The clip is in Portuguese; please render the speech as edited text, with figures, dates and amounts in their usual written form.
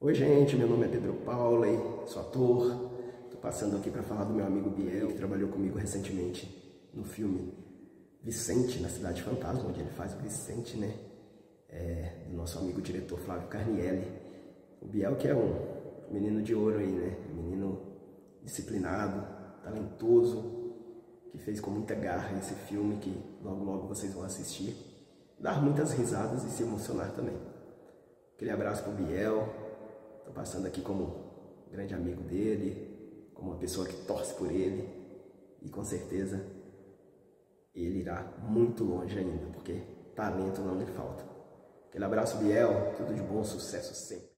Oi gente, meu nome é Pedro Pauli, sou ator. Estou passando aqui para falar do meu amigo Biel, que trabalhou comigo recentemente no filme Vicente, na Cidade Fantasma, onde ele faz o Vicente, né? Do nosso amigo diretor Flávio Carnielli. O Biel que é um menino de ouro aí, né? Um menino disciplinado, talentoso, que fez com muita garra esse filme que logo logo vocês vão assistir. Dar muitas risadas e se emocionar também. Aquele abraço pro Biel. Estou passando aqui como grande amigo dele, como uma pessoa que torce por ele, e com certeza ele irá muito longe ainda, porque talento não lhe falta. Aquele abraço, Biel, tudo de bom, sucesso sempre.